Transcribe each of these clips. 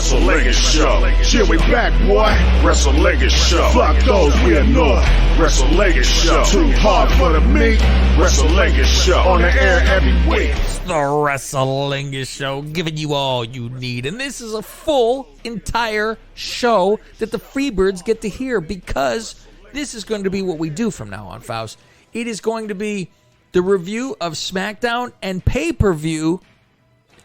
Wrestlingus Show. Here we back, boy. Wrestlingus Show. Fuck those we annoy. Wrestlingus Show. Too hard for the meat. Wrestlingus Show. On the air every week. It's the Wrestlingus Show, giving you all you need. And this is a full, entire show that the Freebirds get to hear, because this is going to be what we do from now on, Faust. It is going to be the review of SmackDown and pay-per-view.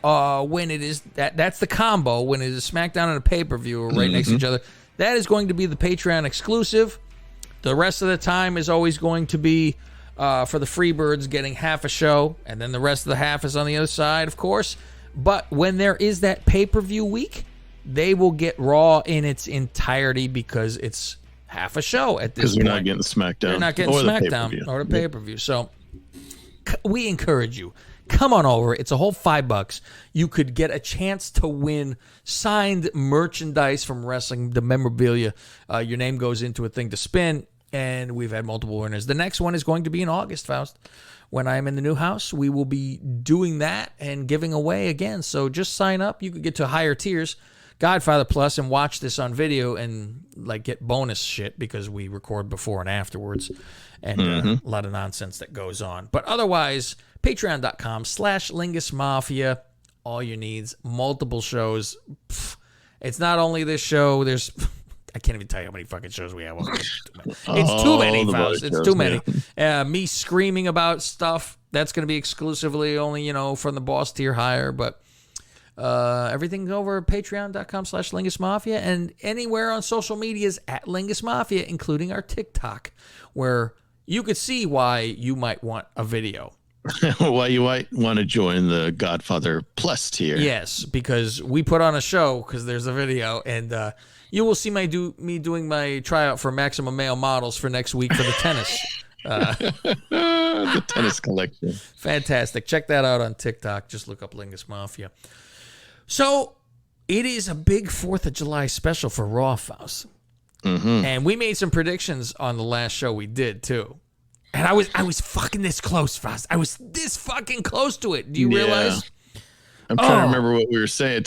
When it is that's the combo. When it is SmackDown and a pay-per-view right next to each other, that is going to be the Patreon exclusive. The rest of the time is always going to be for the Freebirds getting half a show, and then the rest of the half is on the other side, of course. But when there is that pay-per-view week, they will get Raw in its entirety, because it's half a show at this point. Because they're not getting SmackDown. They're not getting SmackDown or the pay-per-view. So we encourage you. Come on over. It's a whole $5. You could get a chance to win signed merchandise from wrestling, the memorabilia. Your name goes into a thing to spin, and we've had multiple winners. The next one is going to be in August, Faust. When I'm in the new house, we will be doing that and giving away again. So just sign up. You could get to higher tiers, Godfather Plus, and watch this on video and get bonus shit, because we record before and afterwards, and a lot of nonsense that goes on. But otherwise, patreon.com/Lingus Mafia. All your needs, multiple shows. It's not only this show. There's, I can't even tell you how many fucking shows we have. It's too many, Faust. It's too many. Me screaming about stuff, that's going to be exclusively only, from the boss tier higher. But everything's over at patreon.com/Lingus Mafia, and anywhere on social medias at Lingus Mafia, including our TikTok, where you could see why you might want a video. Why you might want to join the Godfather Plus tier. Yes, because we put on a show, because there's a video, and you will see me doing my tryout for Maximum Male Models for next week for the tennis. The tennis collection. Fantastic. Check that out on TikTok. Just look up Lingus Mafia. So it is a big 4th of July special for Raw, Faust. And we made some predictions on the last show we did, too. And I was fucking this close, Faust. I was this fucking close to it. Do you realize? I'm trying to remember what we were saying.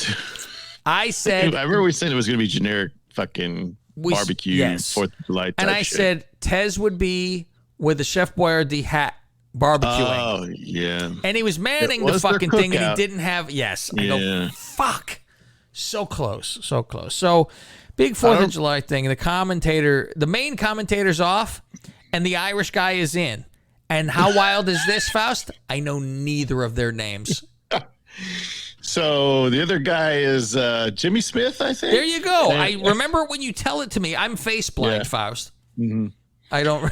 I said... I remember we said it was going to be generic fucking barbecue, 4th of July type and I shit. said Tez would be with the Chef Boyardee hat barbecuing. Oh, yeah. And he was manning the fucking thing, and he didn't have... Yes. I Yeah. go, fuck. So close. So close. So, big 4th of July thing. The main commentator's off, and the Irish guy is in. And how wild is this, Faust? I know neither of their names. So the other guy is Jimmy Smith, I think. There you go. I remember when you tell it to me. I'm face blind, Faust. I don't...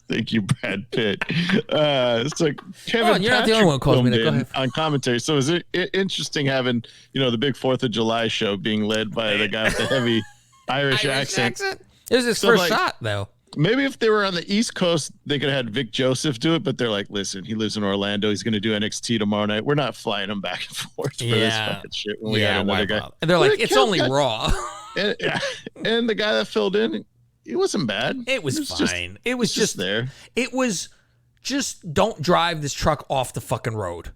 Thank you, Brad Pitt. It's like Kevin you're not the only one who calls me that. Go ahead. On commentary. So is it interesting having, the big 4th of July show being led by the guy with the heavy Irish accent? It was his first shot, though. Maybe if they were on the East Coast, they could have had Vic Joseph do it, but they're like, listen, he lives in Orlando. He's going to do NXT tomorrow night. We're not flying him back and forth for this fucking shit. When we had another guy. And they're like, it's only Raw. And the guy that filled in, it wasn't bad. It was fine. It was just there. It was just, don't drive this truck off the fucking road.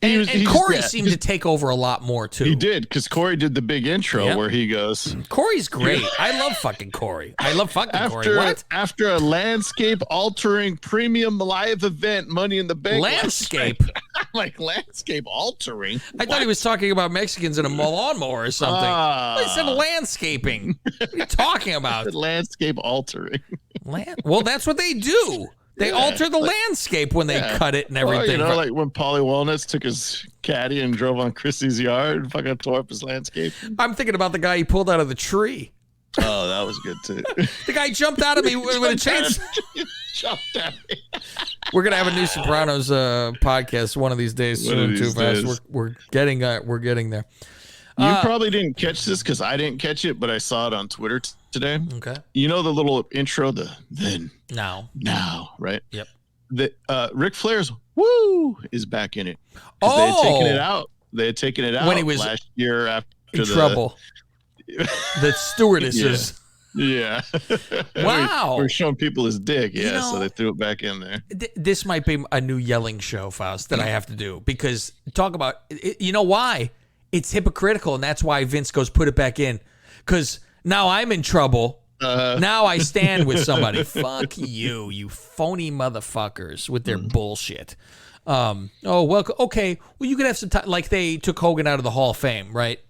And He Corey seemed to take over a lot more, too. He did, because Corey did the big intro where he goes... Corey's great. I love fucking Corey. I love fucking Corey. What? After a landscape-altering premium live event, Money in the Bank... Landscape? I'm like, landscape-altering? I thought he was talking about Mexicans in a lawnmower or something. He said landscaping. What are you talking about? Landscape-altering. Well, that's what they do. They alter the landscape when they cut it and everything. Well, like when Paulie Walnuts took his caddy and drove on Chrissy's yard and fucking tore up his landscape. I'm thinking about the guy he pulled out of the tree. Oh, that was good, too. The guy jumped out of me with a chainsaw. Jumped at me. We're going to have a new Sopranos podcast one of these days soon, too, Fast. We're getting there. You probably didn't catch this because I didn't catch it, but I saw it on Twitter today. Okay. You know the little intro, the then, now, right? Yep. The Ric Flair's "Woo" is back in it. Oh, they had taken it out. They had taken it out when he was last year after in trouble. The stewardesses. Yeah. Wow. We're showing people his dick. Yeah. So they threw it back in there. This might be a new yelling show, Faust, that I have to do, because talk about, you know why? it's hypocritical, and that's why Vince goes, put it back in. Because now I'm in trouble. Now I stand with somebody. Fuck you, you phony motherfuckers with their bullshit. Oh, well, okay. Well, you could have some time. Like they took Hogan out of the Hall of Fame, right?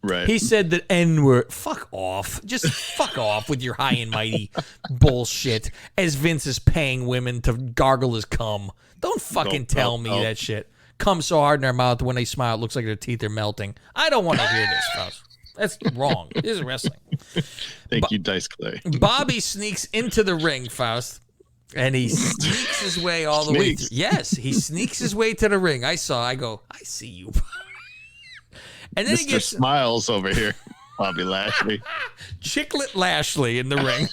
Right. He said that N-word. Fuck off. Just fuck off with your high and mighty bullshit as Vince is paying women to gargle his cum. Don't fucking tell me that shit. Cum so hard in their mouth when they smile, it looks like their teeth are melting. I don't want to hear this, Faust. That's wrong. This is wrestling. Thank you, Dice Clay. Bobby sneaks into the ring, Faust, and he sneaks his way all the way through. Yes, he sneaks his way to the ring. I go, I see you. And then Mr. he gets Smiles over here, Bobby Lashley. Chicklet Lashley in the ring.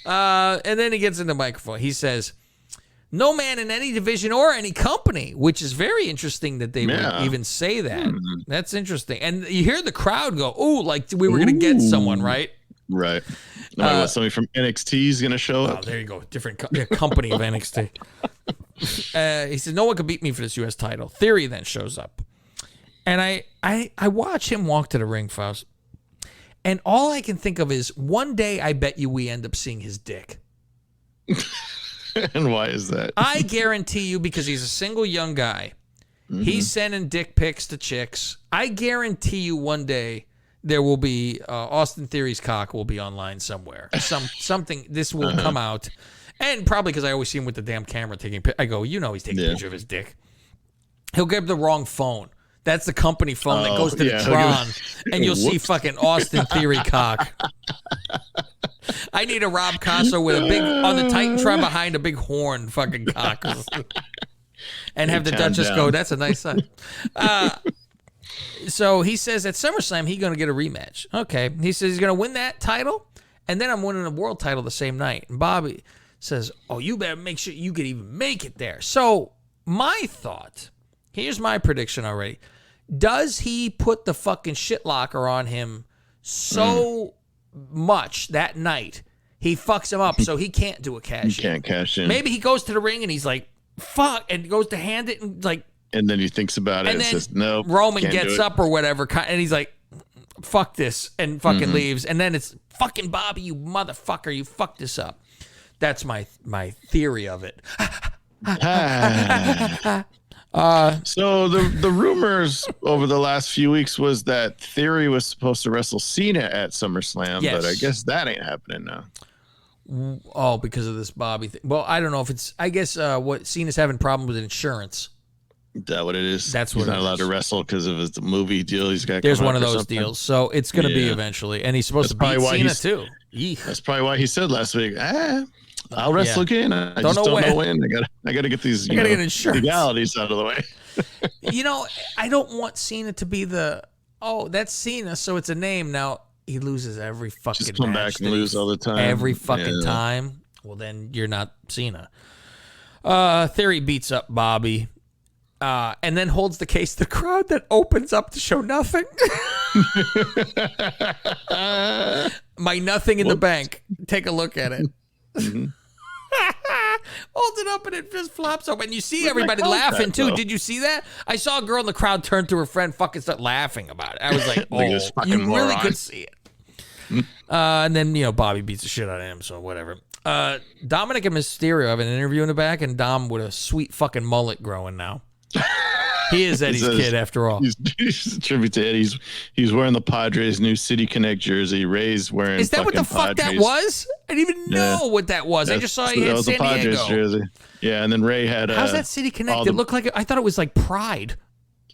And then he gets in the microphone. He says, no man in any division or any company, which is very interesting that they would even say that. Mm-hmm. That's interesting. And you hear the crowd go, ooh, like we were going to get someone, right? Right. Somebody from NXT is going to show up. There you go. Different company of NXT. He said, no one could beat me for this U.S. title. Theory then shows up. And I watch him walk to the ring, Faust. And all I can think of is one day I bet you we end up seeing his dick. And why is that? I guarantee you, because he's a single young guy. Mm-hmm. He's sending dick pics to chicks. I guarantee you one day there will be Austin Theory's cock will be online somewhere. Something, this will come out. And probably because I always see him with the damn camera taking pictures. I go, he's taking a picture of his dick. He'll get the wrong phone. That's the company phone that goes to the Tron, and you'll see fucking Austin Theory cock. I need a Rob Casso with a big, on the Titantron behind a big horn fucking cock. And have the Duchess go, that's a nice sight. So he says at SummerSlam, he's going to get a rematch. Okay. He says he's going to win that title, and then I'm winning a world title the same night. And Bobby says, oh, you better make sure you can even make it there. So my thought, here's my prediction already. Does he put the fucking shit locker on him so much that night he fucks him up so he can't do a cash in? He can't cash in. Maybe he goes to the ring and he's like, fuck, and goes to hand it and like. And then he thinks about it and says, no. Roman gets up or whatever and he's like, fuck this, and fucking leaves. And then it's fucking Bobby, you motherfucker, you fucked this up. That's my theory of it. So the rumors over the last few weeks was that Theory was supposed to wrestle Cena at SummerSlam, but I guess that ain't happening now. Oh, because of this Bobby thing. Well, I don't know if it's. I guess what Cena's having problems with insurance. Is that what it is? That's what he's not allowed to wrestle because of his movie deal. He's got. There's one of those deals, so it's going to be eventually, and he's supposed to beat Cena too. That's probably why he said last week, I'll wrestle again. I just don't know when. I got to get these get insurance legalities out of the way. I don't want Cena to be that's Cena, so it's a name. Now he loses every fucking just come match back and lose all the time. Every fucking time. Well, then you're not Cena. Theory beats up Bobby. And then holds the case to the crowd that opens up to show nothing. My nothing in the bank. Take a look at it. Mm-hmm. Holds it up and it just flops open. And you see everybody laughing too. Did you see that? I saw a girl in the crowd turn to her friend, fucking start laughing about it. I was like, oh, you really could see it. And then, Bobby beats the shit out of him, so whatever. Dominic and Mysterio have an interview in the back, and Dom with a sweet fucking mullet growing now. He is Eddie's kid after all. He's a tribute to Eddie. He's wearing the Padres' new City Connect jersey. Ray's wearing. Is that what the fuck that was? I didn't even know what that was. I just saw he had San Diego. Jersey. Yeah, and then Ray had. How's that City Connect? It looked like I thought it was like Pride.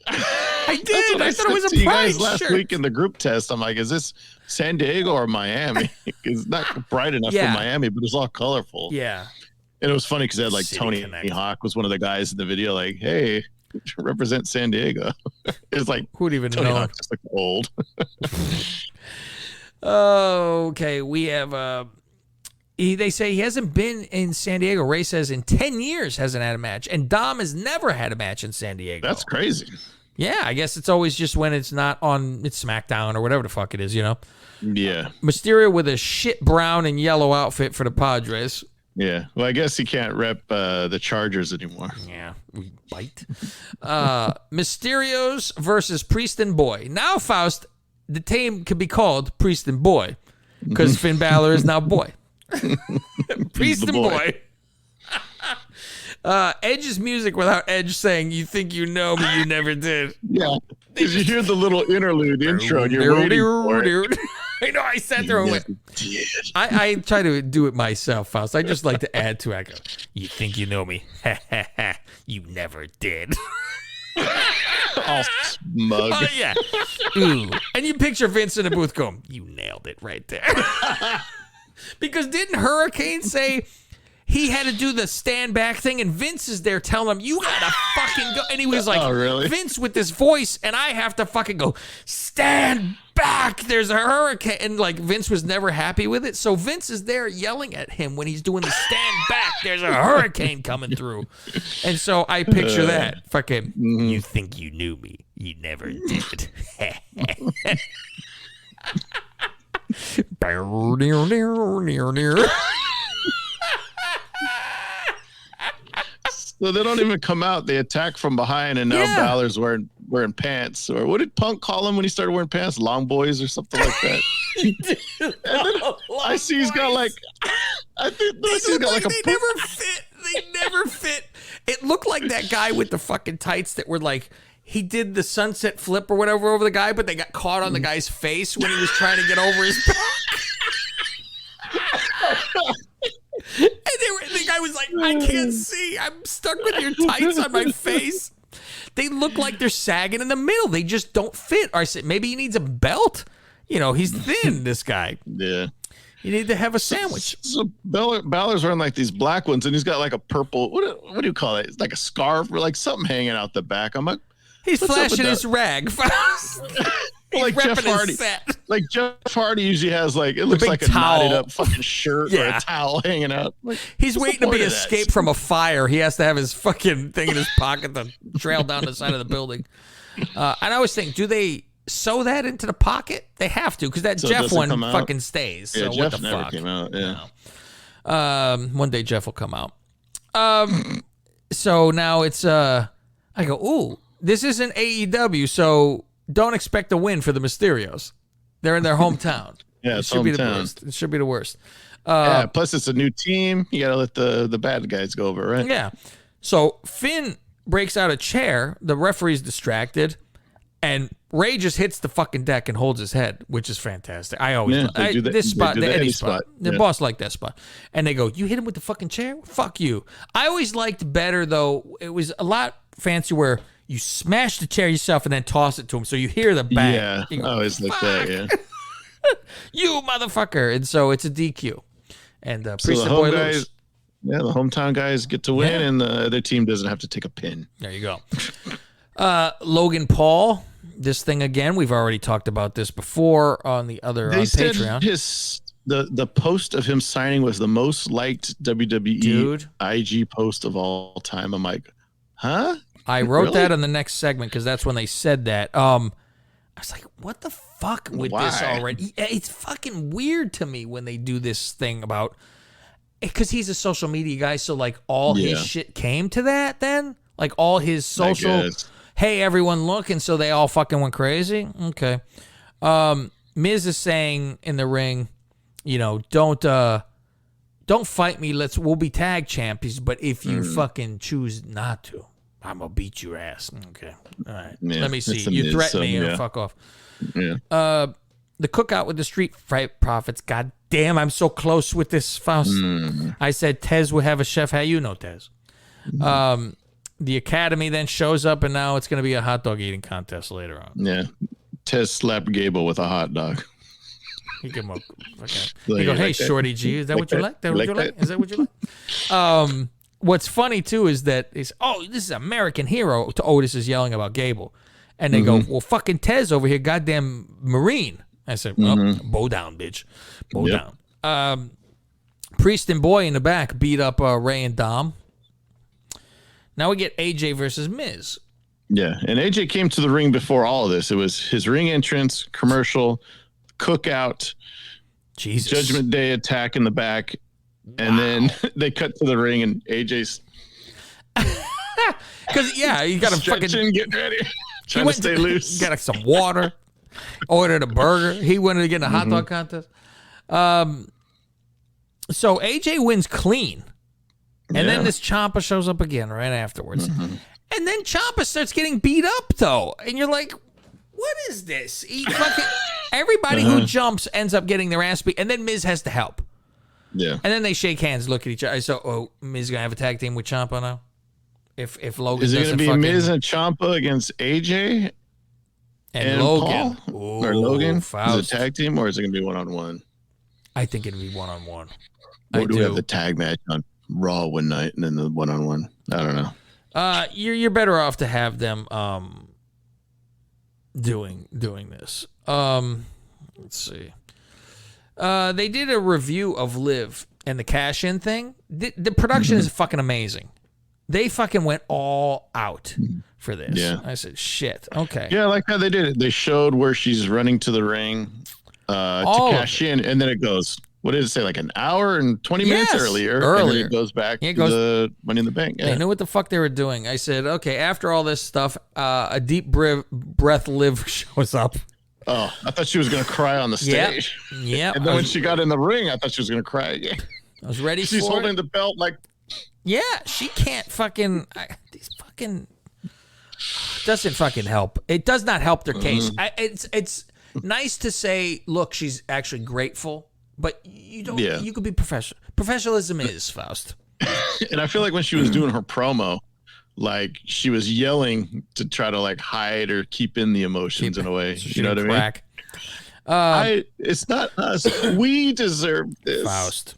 I did. I thought it was a Pride shirt. Last week in the group test, I'm like, is this San Diego or Miami? It's not bright enough for Miami, but it's all colorful. Yeah. And it was funny because they had like City Tony Connect. Hawk was one of the guys in the video, like, hey, represent San Diego. It's like, who'd even Tony know? Hawk just like old. Okay, we have. They say he hasn't been in San Diego. Ray says in 10 years hasn't had a match, and Dom has never had a match in San Diego. That's crazy. Yeah, I guess it's always just when it's not on it's SmackDown or whatever the fuck it is, Yeah. Mysterio with a shit brown and yellow outfit for the Padres. Yeah. Well, I guess he can't rep the Chargers anymore. Yeah, we bite. Mysterios versus Priest and Boy. Now, Faust, the team could be called Priest and Boy because Finn Balor is now Boy. Priest and Boy. Edge's music without Edge saying, "You think you know me, you never did." Yeah, because you hear the little interlude intro and you're waiting for it. I know, I sat there and went, I try to do it myself, Faust. I just like to add to it. I go, "You think you know me? You never did." All smug. Oh, yeah. Ooh. And you picture Vince in the booth going, "You nailed it right there." Because didn't Hurricane say he had to do the stand back thing, and Vince is there telling him, "You gotta fucking go." And he was like, "Oh, really?" Vince with this voice, and I have to fucking go, "Stand back, there's a hurricane." And like Vince was never happy with it. So Vince is there yelling at him when he's doing the stand back, "There's a hurricane coming through." And so I picture that. Fucking, "You think you knew me. You never did." So they don't even come out. They attack from behind, and now Balor's wearing pants. Or what did Punk call him when he started wearing pants? Long boys or something like that. And then I see he's got like, I think he's got like a. They never fit. They never fit. It looked like that guy with the fucking tights that were like, he did the sunset flip or whatever over the guy, but they got caught on the guy's face when he was trying to get over his back. And the guy was like, "I can't see. I'm stuck with your tights on my face." They look like they're sagging in the middle. They just don't fit. Or I said, maybe he needs a belt. You know, he's thin, this guy. Yeah. You need to have a sandwich. So Balor's wearing like these black ones, and he's got like a purple, what do you call it? It's like a scarf or like something hanging out the back. I'm like, he's flashing his rag. Like Jeff Hardy. Like Jeff Hardy usually has like, it looks like a knotted up fucking shirt or a towel hanging out. Like, he's waiting to be escaped from a fire. He has to have his fucking thing in his pocket to trail down the side of the building. And I always think, do they sew that into the pocket? They have to, because that Jeff one fucking stays. Yeah, so Jeff what the never fuck? came out. Yeah. No. One day Jeff will come out. So now it's I go, ooh, this isn't AEW, so don't expect a win for the Mysterios. They're in their hometown. Yeah, it should be the worst. It should be the worst. Yeah, plus it's a new team. You gotta let the bad guys go over, right? Yeah. So Finn breaks out a chair. The referee's distracted, and Ray just hits the fucking deck and holds his head, which is fantastic. I always this spot, the Eddie spot. The boss liked that spot. And they go, "You hit him with the fucking chair? Fuck you." I always liked better though. It was a lot fancy where you smash the chair yourself and then toss it to him, so you hear the bang. Yeah, I always like that. Yeah. You motherfucker! And so it's a DQ. And So Priest the and Boy home guys, lose. the hometown guys get to win, and the other team doesn't have to take a pin. There you go. Logan Paul, this thing again. We've already talked about this before on the other on Patreon. The post of him signing was the most liked WWE IG post of all time. I'm like, huh? I wrote that on the next segment because that's when they said that. I was like, what the fuck with this already? It's fucking weird to me when they do this thing about, because he's a social media guy, so like all his shit came to that then? Like all his social, hey, everyone look, and so they all fucking went crazy? Okay. Miz is saying in the ring, you know, don't fight me, we'll be tag champions, but if you fucking choose not to, I'm gonna beat your ass. Okay. All right. Yeah, let me see. You threaten me, fuck off. Yeah. The cookout with the Street Fight Profits. God damn, I'm so close with this, Faust. I said Tez would have a chef. How you know Tez? The Academy then shows up, and now it's going to be a hot dog eating contest later on. Yeah. Tez slapped Gable with a hot dog. He give him a he go, hey, like Shorty G, is that what you like? Is that what you like? What's funny, too, is that this is American Hero. Otis is yelling about Gable. And they go, well, fucking Tez over here, goddamn Marine. I said, well, bow down, bitch. Bow down. Priest and Boy in the back beat up Ray and Dom. Now we get AJ versus Miz. Yeah, and AJ came to the ring before all of this. It was his ring entrance, commercial, cookout, Jesus. Judgment Day attack in the back. And then they cut to the ring, and AJ's because you got to fucking get ready, trying to stay loose. Got some water, ordered a burger. He wanted to get in a hot dog contest. So AJ wins clean, and then this Ciampa shows up again right afterwards, and then Ciampa starts getting beat up though, and you're like, what is this? Everybody who jumps ends up getting their ass beat, and then Miz has to help. Yeah. And then they shake hands, look at each other. So, Miz gonna have a tag team with Ciampa now? If Logan is it doesn't gonna be Miz and Ciampa against AJ and Logan Paul? Or Logan? Faust. Is it a tag team, or is it gonna be 1-on-1? I think it'd be 1-on-1. Or do we have the tag match on Raw one night and then the 1-on-1? I don't know. You're better off to have them doing this. Let's see. They did a review of Liv and the cash-in thing. The production is fucking amazing. They fucking went all out for this. Yeah. I said, shit. Okay. Yeah, I like how they did it. They showed where she's running to the ring to cash in, and then it goes, what did it say, like an hour and 20 minutes earlier. And then it goes back to the Money in the Bank. Yeah. They knew what the fuck they were doing. I said, okay, after all this stuff, a deep breath Liv shows up. Oh, I thought she was going to cry on the stage. Yeah. And then when she got in the ring, I thought she was going to cry again. I was ready She's holding the belt like... Yeah, she can't fucking... Doesn't fucking help. It does not help their case. It's nice to say, look, she's actually grateful, but you don't... Yeah. You could be professional. Professionalism is, Faust. And I feel like when she was doing her promo, like she was yelling to try to like hide or keep in the emotions in a way. So you know what I mean? It's not us. We deserve this. Faust.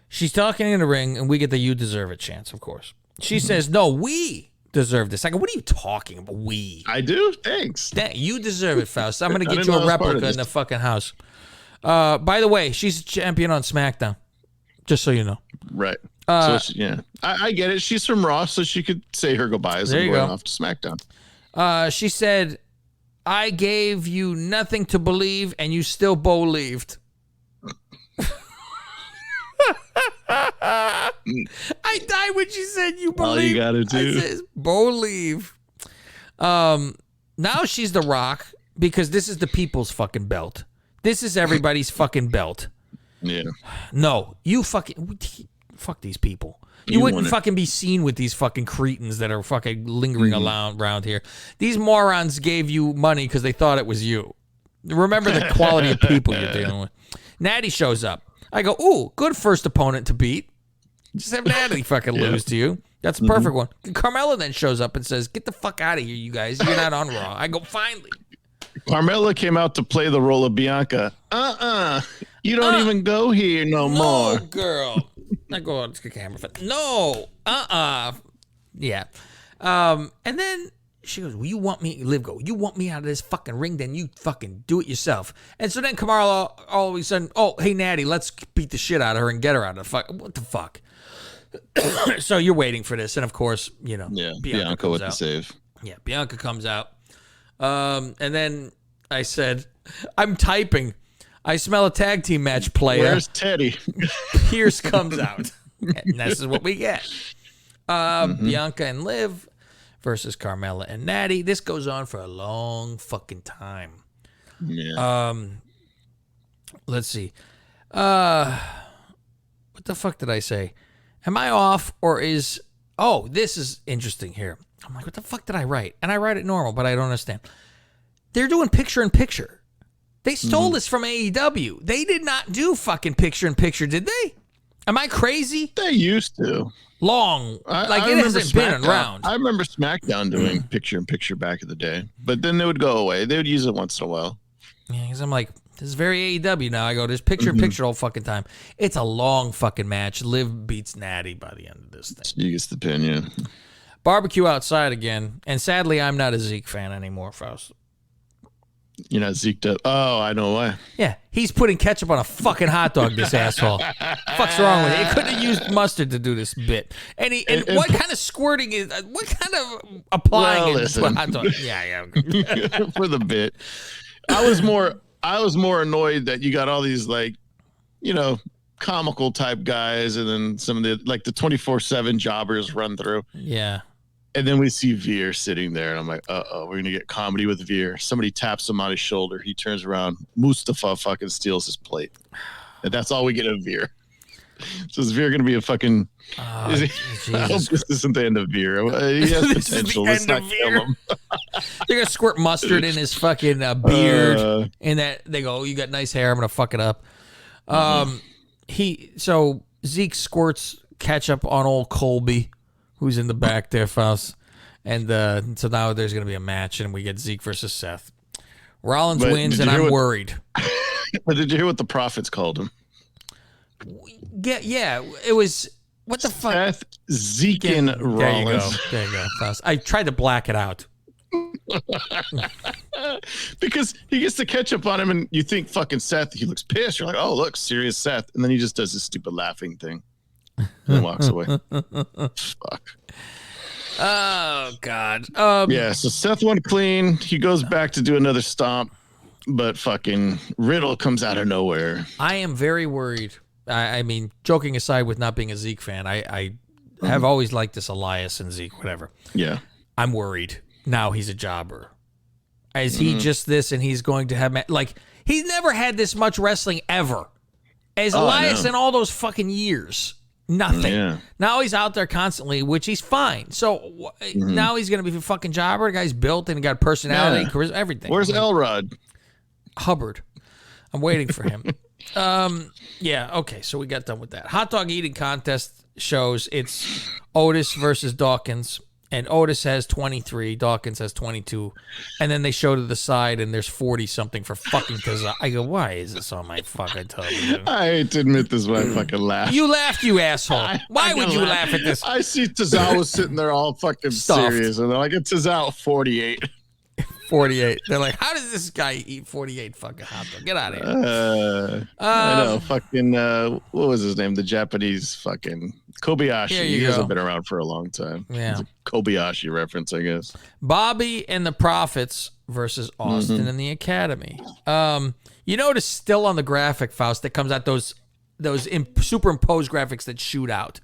She's talking in the ring, and we get the "you deserve it" chance, of course. She says, "No, we deserve this." I go, "What are you talking about? We?" I do. Thanks. You deserve it, Faust. I'm gonna get you a replica in the fucking house. By the way, she's a champion on SmackDown. Just so you know. Right. I get it. She's from Raw, so she could say her goodbyes and go off to SmackDown. She said, "I gave you nothing to believe, and you still believed." I died when she said you believe. All you gotta do. I said, believe. Now she's the Rock because this is the people's fucking belt. This is everybody's fucking belt. Yeah. No, you fucking fuck these people. You wouldn't fucking be seen with these fucking cretins that are fucking lingering around here. These morons gave you money because they thought it was you. Remember the quality of people you're dealing with. Natty shows up. I go, ooh, good first opponent to beat. Just have Natty fucking lose to you. That's a perfect one. Carmella then shows up and says, get the fuck out of here, you guys. You're not on Raw. I go, finally. Carmella came out to play the role of Bianca. You don't even go here no more. No, girl. I go on the camera. No. Yeah. And then she goes, well, you want me, Liv go, you want me out of this fucking ring, then you fucking do it yourself. And so then Kamala all of a sudden, oh, hey, Natty, let's beat the shit out of her and get her out of the fuck. What the fuck? So you're waiting for this. And of course, you know, Bianca with the save. Yeah, Bianca comes out. And then I said, I'm typing. I smell a tag team match player. Where's Teddy? Pierce comes out. And this is what we get. Bianca and Liv versus Carmella and Natty. This goes on for a long fucking time. Yeah. Let's see. What the fuck did I say? Am I off or is... Oh, this is interesting here. I'm like, what the fuck did I write? And I write it normal, but I don't understand. They're doing picture-in-picture. They stole this from AEW. They did not do fucking picture-in-picture, did they? Am I crazy? They used to. Long. It hasn't been around. I remember SmackDown doing picture-in-picture back in the day. But then they would go away. They would use it once in a while. Yeah, because I'm like, this is very AEW now. I go, there's picture-in-picture the whole fucking time. It's a long fucking match. Liv beats Natty by the end of this thing. She gets the pin, yeah. Barbecue outside again. And sadly, I'm not a Zeke fan anymore, Faust. You're not Zeked up. Oh, I know why. Yeah, he's putting ketchup on a fucking hot dog, this asshole. Fuck's wrong with it? He could have used mustard to do this bit. And what kind of squirting is, what kind of applying is to a hot dog? Yeah. For the bit. I was more annoyed that you got all these, like, you know, comical type guys, and then some of the like the 24/7 jobbers run through. Yeah. And then we see Veer sitting there, and I'm like, we're gonna get comedy with Veer. Somebody taps him on his shoulder. He turns around. Mustafa fucking steals his plate, and that's all we get of Veer. So is Veer gonna be a fucking? I hope this isn't the end of Veer. He has potential. Let's not kill him. They're gonna squirt mustard in his fucking beard, and that they go, "You got nice hair. I'm gonna fuck it up." So Zeke squirts ketchup on old Colby, who's in the back there, Faust. And so now there's going to be a match, and we get Zeke versus Seth. Rollins wins, and I'm worried. But did you hear what the Prophets called him? Yeah, it was, what the fuck? Seth Zeke and Rollins. There you go, Faust. I tried to black it out. Because he gets the ketchup on him, and you think fucking Seth, he looks pissed. You're like, oh, look, serious Seth. And then he just does this stupid laughing thing. And then walks away. Fuck. Oh, God. Yeah, so Seth went clean. He goes back to do another stomp, but fucking Riddle comes out of nowhere. I am very worried. I mean, joking aside with not being a Zeke fan, I have always liked this Elias and Zeke, whatever. Yeah. I'm worried. Now he's a jobber. Is he just this, and he's going to have... Like, he's never had this much wrestling ever. As Elias in all those fucking years. Nothing. Yeah. Now he's out there constantly, which he's fine. So now he's going to be a fucking jobber. The guy's built and he got personality, charisma, everything. Where's Elrod? Hubbard. I'm waiting for him. Yeah, okay, so we got done with that. Hot dog eating contest shows it's Otis versus Dawkins. And Otis has 23, Dawkins has 22. And then they show to the side, and there's 40-something for fucking Tazawa. I go, why is this on my fucking television? I hate to admit this, but I fucking laughed. You laughed, you asshole. Why would you laugh at this? I see Tazawa sitting there all fucking serious, and they're like, it's Tazawa 48. 48. They're like, how does this guy eat 48 fucking hot dog? Get out of here. I know, fucking, what was his name? The Japanese fucking Kobayashi. He hasn't been around for a long time. Yeah. It's a Kobayashi reference, I guess. Bobby and the Prophets versus Austin and the Academy. You notice still on the graphic, Faust, that comes out those superimposed graphics that shoot out.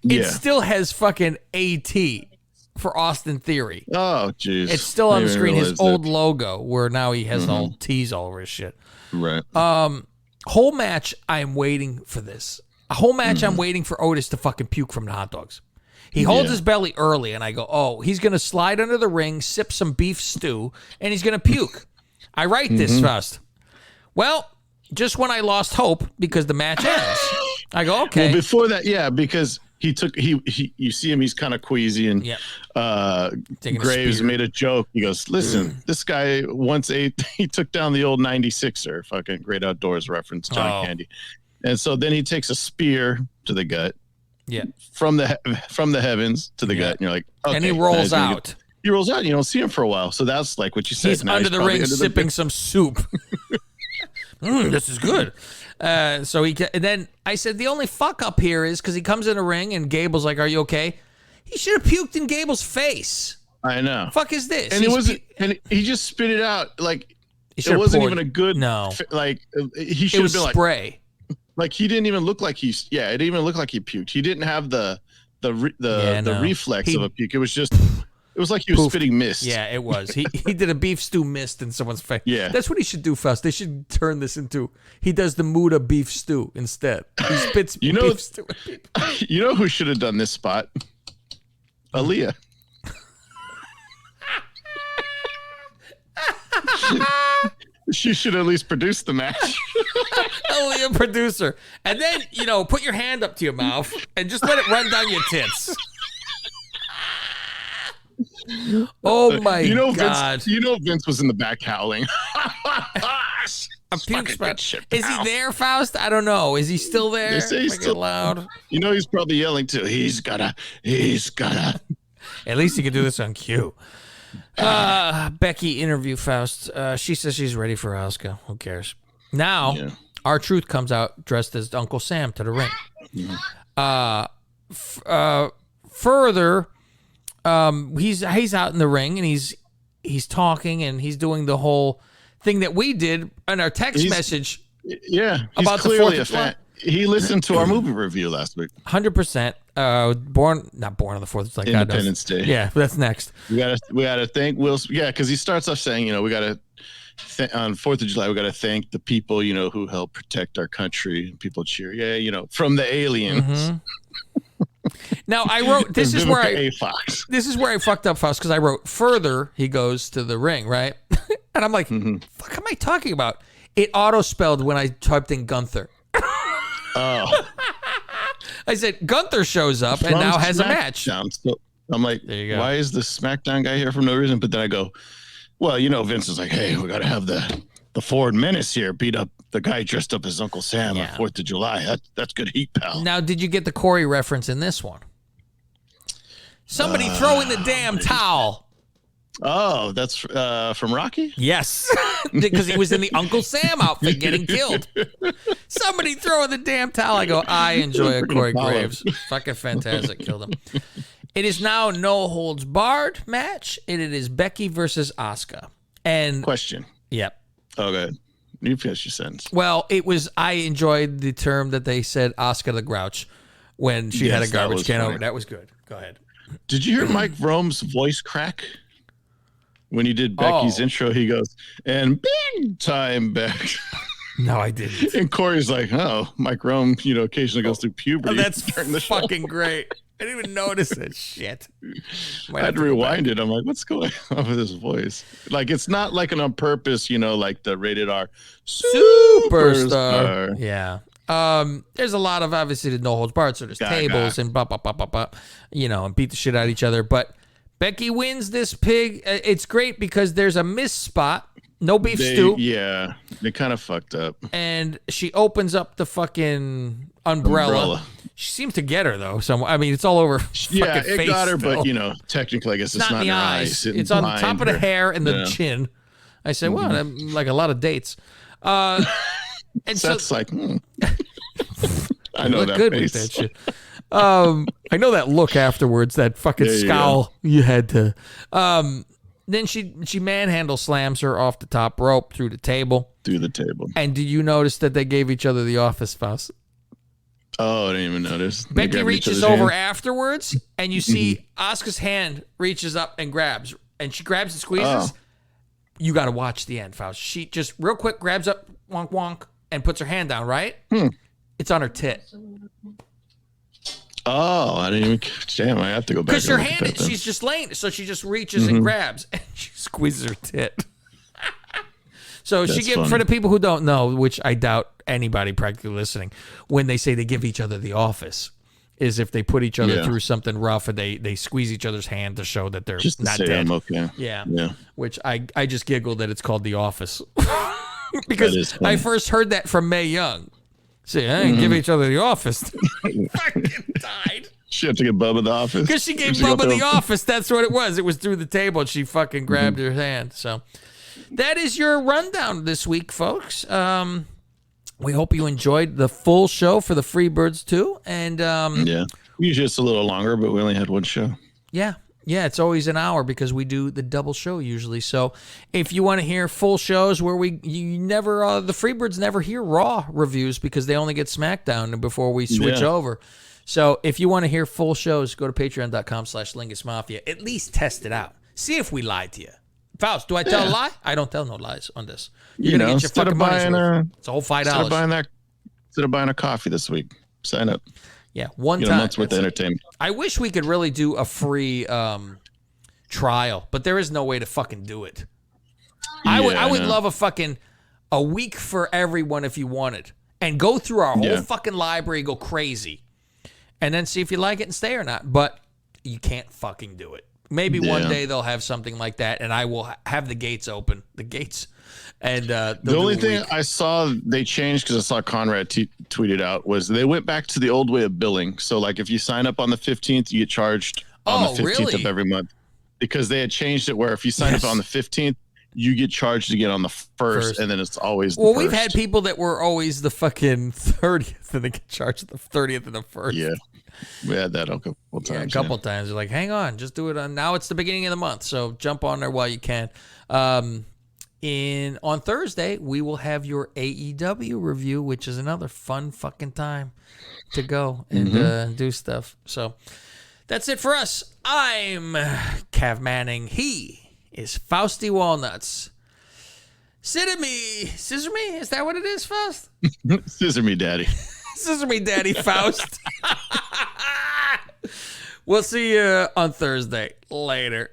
It still has fucking AT for Austin Theory. Oh, jeez. It's still on the screen, his old logo, where now he has the old T's all over his shit. Right. Whole match, I'm waiting for this. A whole match, I'm waiting for Otis to fucking puke from the hot dogs. He holds his belly early, and I go, oh, he's going to slide under the ring, sip some beef stew, and he's going to puke. I write this first. Well, just when I lost hope, because the match ends. I go, okay. Well, before that, because he you see him, he's kind of queasy, and Graves made a joke. He goes, listen, this guy once he took down the old 96er, fucking Great Outdoors reference, John Candy. And so then he takes a spear to the gut. Yeah. From the heavens to the gut. And you're like, okay. And he rolls out. He rolls out and you don't see him for a while. So that's like what you said. He's under the ring sipping some soup. This is good. And then I said, the only fuck up here is because he comes in a ring and Gable's like, are you okay? He should have puked in Gable's face. I know. Fuck is this? And he just spit it out. Like, it wasn't even a good, like, he should have been like, spray. Like, he didn't even look like it didn't even look like he puked. He didn't have the reflex of a puke. It was like he was spitting mist. Yeah, it was. He did a beef stew mist in someone's face. Yeah. That's what he should do, Faust. They should turn this into, he does the Muda beef stew instead. He spits beef stew at people. You know who should have done this spot? Aaliyah. She should at least produce the match. Aaliyah producer. And then, put your hand up to your mouth and just let it run down your tits. Oh my God. Vince was in the back howling. A puke spot. Is he there, Faust? I don't know. Is he still there? They say he's still loud. He's probably yelling too. He's gotta. At least he can do this on cue. Becky interview Faust. She says she's ready for Asuka. Who cares? Now, R-Truth comes out dressed as Uncle Sam to the ring. Further, he's out in the ring and he's talking and he's doing the whole thing that we did in our text message. Yeah, about clearly the 4th of July. He listened to our movie review last week. 100%. Not born on the 4th of July. Independence Day. Yeah, that's next. We gotta thank Will. Yeah, because he starts off saying, we gotta on 4th of July, we gotta thank the people, who help protect our country. People cheer, yeah, from the aliens. Mm-hmm. Now I wrote this is where I fucked up, Faust, because I wrote further. He goes to the ring, right? And I'm like, fuck, am I talking about? It auto spelled when I typed in Gunther. Oh. I said Gunther shows up and now has a match. So I'm like, why is the SmackDown guy here for no reason? But then I go, well, Vince is like, hey, we got to have the Ford Menace here beat up the guy dressed up as Uncle Sam on 4th of July. That's good heat, pal. Now, did you get the Corey reference in this one? Somebody throw in the damn towel. Oh, that's from Rocky? Yes, because he was in the Uncle Sam outfit getting killed. Somebody throw in the damn towel. I go, I enjoy a Corey Graves. Fucking fantastic. Killed him. It is now no holds barred match. And it is Becky versus Asuka. And question. Yep. Oh, good. You finish your sentence. Well, I enjoyed the term that they said Asuka the Grouch when she had a garbage can over. That was good. Go ahead. Did you hear Mike Rome's voice crack? When he did Becky's intro, he goes, and big time back. No, I didn't. And Corey's like, oh, Mike Rome, occasionally goes through puberty. Oh, that's fucking great. I didn't even notice it. Shit. I had to rewind it. I'm like, what's going on with his voice? Like, it's not like an on purpose, like the rated R superstar. Yeah. There's a lot of, obviously, the no holds barred, so there's tables and blah, blah, blah, blah, blah, and beat the shit out of each other. But Becky wins this pig. It's great because there's a miss spot. No beef stew. Yeah, they kind of fucked up. And she opens up the fucking umbrella. She seems to get her, though. It's all over yeah, fucking face. It got her, still. but, technically, I guess it's not in the her eyes. eyes. It's on the top of the hair and the chin. I said, well, like a lot of dates. And so that's like, I know look that good face. with that shit. I know that look afterwards, that fucking scowl you had to. Then she manhandle slams her off the top rope through the table. And did you notice that they gave each other the office fuss? Oh, I didn't even notice. Becky reaches over afterwards, and you see Asuka's hand reaches up and grabs, and she grabs and squeezes. You got to watch the end, Faust. She just real quick grabs up, wonk wonk, and puts her hand down. Right? It's on her tit. Oh, I didn't even. Damn, I have to go back. Because her hand, she's just laying, so she just reaches and grabs, and she squeezes her tit. So for the people who don't know, which I doubt anybody practically listening, when they say they give each other the office, is if they put each other through something rough and they squeeze each other's hand to show that they're just not say dead. I'm okay. Yeah. Which I just giggled that it's called the office because I first heard that from Mae Young. See, I didn't give each other the office. Fucking died. She had to get Bubba the office. Because she gave Bubba the office. That's what it was. It was through the table, and she fucking grabbed her hand. So that is your rundown this week, folks. We hope you enjoyed the full show for the Freebirds, too. And usually it's a little longer, but we only had one show. Yeah, it's always an hour because we do the double show usually. So if you want to hear full shows where the Freebirds never hear Raw reviews because they only get SmackDown before we switch over. So if you want to hear full shows, go to patreon.com/Lingus Mafia. At least test it out. See if we lied to you. Faust, do I tell a lie? I don't tell no lies on this. You're going to get your fucking money's worth. It's a whole $5. Instead of buying a coffee this week, sign up. Yeah, one time. A month's worth of entertainment. I wish we could really do a free trial, but there is no way to fucking do it. I would love a week for everyone if you wanted, and go through our whole fucking library, go crazy, and then see if you like it and stay or not. But you can't fucking do it. Maybe one day they'll have something like that, and I will have the gates open. The gates. And the only thing I saw they changed, because I saw Conrad tweeted out, was they went back to the old way of billing. So like if you sign up on the 15th, you get charged on the 15th of every month, because they had changed it where if you sign up on the 15th, you get charged again on the first, and then it's always the first. We've had people that were always the fucking 30th, and they get charged the 30th and the 1st. Yeah. We had that a couple times. Yeah, a couple times. They're like, hang on, just do it on. Now it's the beginning of the month, so jump on there while you can. On Thursday, we will have your AEW review, which is another fun fucking time to go and do stuff. So that's it for us. I'm Cav Manning. He is Fausty Walnuts. Scissor me? Is that what it is, Faust? Scissor me, daddy. Scissor me, daddy, Faust. We'll see you on Thursday. Later.